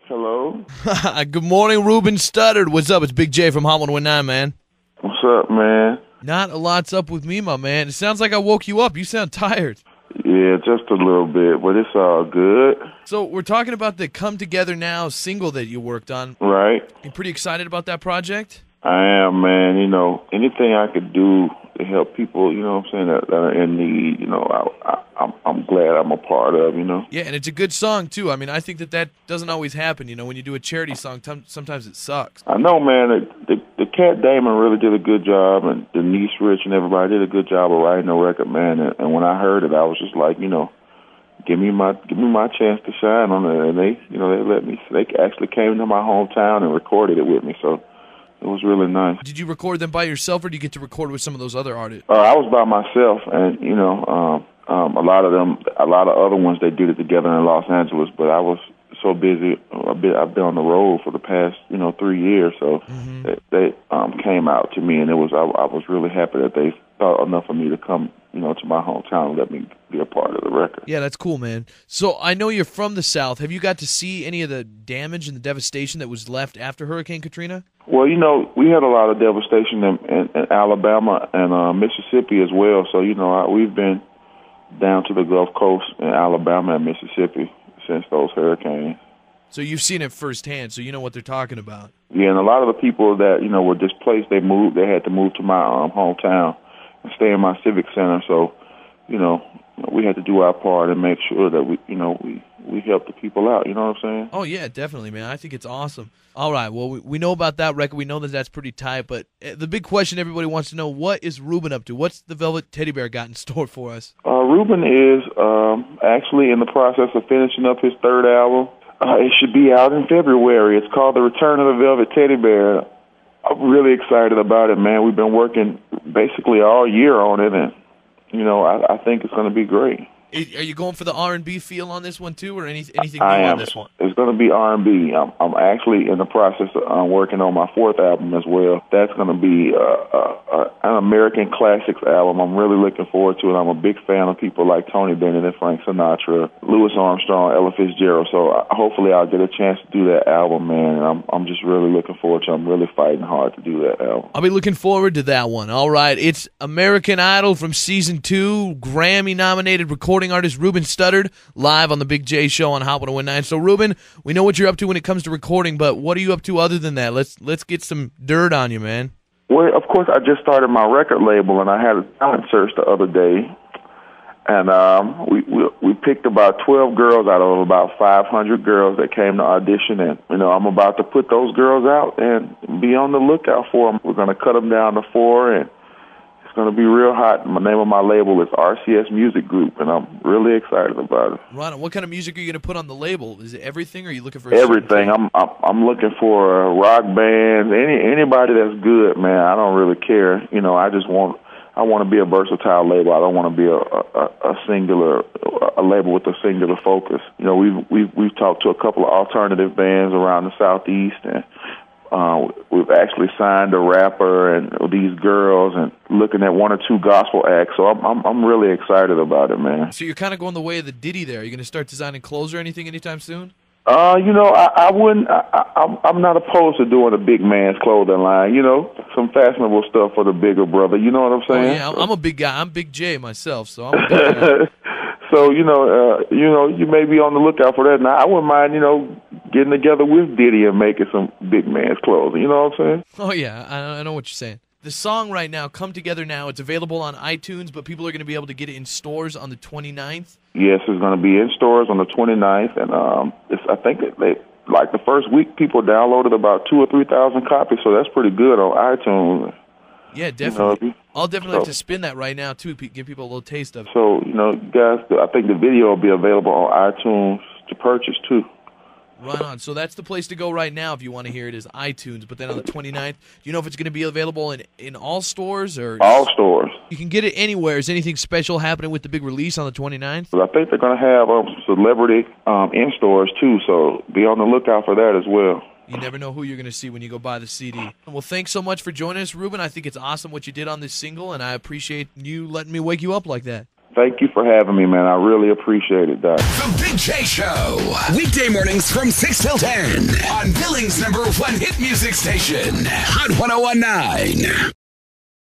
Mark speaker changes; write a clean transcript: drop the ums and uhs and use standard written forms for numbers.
Speaker 1: Hello.
Speaker 2: Good morning, Ruben Studdard. What's up? It's Big J from Hot 119, man.
Speaker 1: What's up, man?
Speaker 2: Not a lot's up with me, my man. It sounds like I woke you up. You sound tired.
Speaker 1: Yeah, just a little bit, but it's all good.
Speaker 2: So we're talking about the Come Together Now single that you worked on.
Speaker 1: Right.
Speaker 2: You pretty excited about that project?
Speaker 1: I am, man. You know, anything I could do to help people, you know what I'm saying, that are in need, you know, I'm glad I'm a part of, you know.
Speaker 2: Yeah, and it's a good song, too. I mean, I think that doesn't always happen. You know, when you do a charity song, sometimes it sucks.
Speaker 1: I know, man. The Cat Damon really did a good job, and Denise Rich and everybody did a good job of writing the record, man. And when I heard it, I was just like, you know, give me my chance to shine on it. And they, you know, they let me. They actually came to my hometown and recorded it with me, so it was really nice.
Speaker 2: Did you record them by yourself, or did you get to record with some of those other artists?
Speaker 1: I was by myself, and you know, a lot of other ones they did it together in Los Angeles. But I was so busy. I've been on the road for the past 3 years, so they came out to me, and I was really happy that they thought enough of me to come to my hometown and let me be a part of the record.
Speaker 2: Yeah, that's cool, man. So I know you're from the South. Have you got to see any of the damage and the devastation that was left after Hurricane Katrina?
Speaker 1: Well, you know, we had a lot of devastation in Alabama and Mississippi as well. So, you know, we've been down to the Gulf Coast in Alabama and Mississippi since those hurricanes.
Speaker 2: So you've seen it firsthand, so you know what they're talking about.
Speaker 1: Yeah, and a lot of the people that, you know, were displaced, they had to move to my hometown and stay in my civic center. So, you know, we had to do our part and make sure that we help the people out. You know what I'm saying?
Speaker 2: Oh, yeah, definitely, man. I think it's awesome. All right, well, we know about that record. We know that that's pretty tight, but the big question everybody wants to know, what is Ruben up to? What's the Velvet Teddy Bear got in store for us?
Speaker 1: Ruben is actually in the process of finishing up his third album. It should be out in February. It's called The Return of the Velvet Teddy Bear. I'm really excited about it, man. We've been working basically all year on it, and, you know, I think it's going to be great.
Speaker 2: Are you going for the R&B feel on this one, too, or anything new on this one?
Speaker 1: It's going to be R&B. I'm actually in the process of working on my fourth album as well. That's going to be an American Classics album. I'm really looking forward to it. I'm a big fan of people like Tony Bennett and Frank Sinatra, Louis Armstrong, Ella Fitzgerald. So hopefully I'll get a chance to do that album, man. And I'm just really looking forward to it. I'm really fighting hard to do that album.
Speaker 2: I'll be looking forward to that one. All right. It's American Idol from Season 2, Grammy-nominated recording artist Ruben Studdard, live on the Big J Show on Hot 119. So, Ruben, we know what you're up to when it comes to recording, but what are you up to other than that? Let's get some dirt on you, man.
Speaker 1: Well, of course, I just started my record label, and I had a talent search the other day, and we picked about 12 girls out of about 500 girls that came to audition, and, you know, I'm about to put those girls out and be on the lookout for them. We're going to cut them down to 4, and it's going to be real hot. The name of my label is RCS Music Group, and I'm really excited about it.
Speaker 2: Right. What kind of music are you going to put on the label? Is it everything, or are you looking for
Speaker 1: everything? I'm looking for rock bands, anybody that's good, man. I don't really care. You know, I want to be a versatile label. I don't want to be a label with a singular focus. You know, we've talked to a couple of alternative bands around the Southeast, and we've actually signed a rapper and these girls, and looking at 1 or 2 gospel acts. So I'm really excited about it, man.
Speaker 2: So you're kind of going the way of the Diddy there. Are you going to start designing clothes or anything anytime soon?
Speaker 1: You know, I wouldn't. I'm not opposed to doing a big man's clothing line. You know, some fashionable stuff for the bigger brother. You know what I'm saying?
Speaker 2: Oh, yeah, I'm a big guy. I'm Big J myself, so I'm a big guy.
Speaker 1: So, you may be on the lookout for that. Now, I wouldn't mind, getting together with Diddy and making some big man's clothing. You know what I'm saying?
Speaker 2: Oh, yeah, I know what you're saying. The song right now, Come Together Now, it's available on iTunes, but people are going to be able to get it in stores on the 29th. Yes,
Speaker 1: it's going to be in stores on the 29th, and I think like the first week, people downloaded about 2,000 or 3,000 copies, so that's pretty good on iTunes.
Speaker 2: Yeah, definitely. I'll definitely have to spin that right now, too, give people a little taste of it.
Speaker 1: So, guys, I think the video will be available on iTunes to purchase, too.
Speaker 2: Right on. So that's the place to go right now if you want to hear it, is iTunes. But then on the 29th, do you know if it's going to be available in all stores? Or
Speaker 1: all stores.
Speaker 2: You can get it anywhere. Is anything special happening with the big release on the 29th?
Speaker 1: I think they're going to have celebrity in stores, too, so be on the lookout for that as well.
Speaker 2: You never know who you're going to see when you go buy the CD. Well, thanks so much for joining us, Ruben. I think it's awesome what you did on this single, and I appreciate you letting me wake you up like that.
Speaker 1: Thank you for having me, man. I really appreciate it, Doc.
Speaker 3: The Big J Show. Weekday mornings from 6 till 10 on Billings' #1 hit music station, Hot 101.9.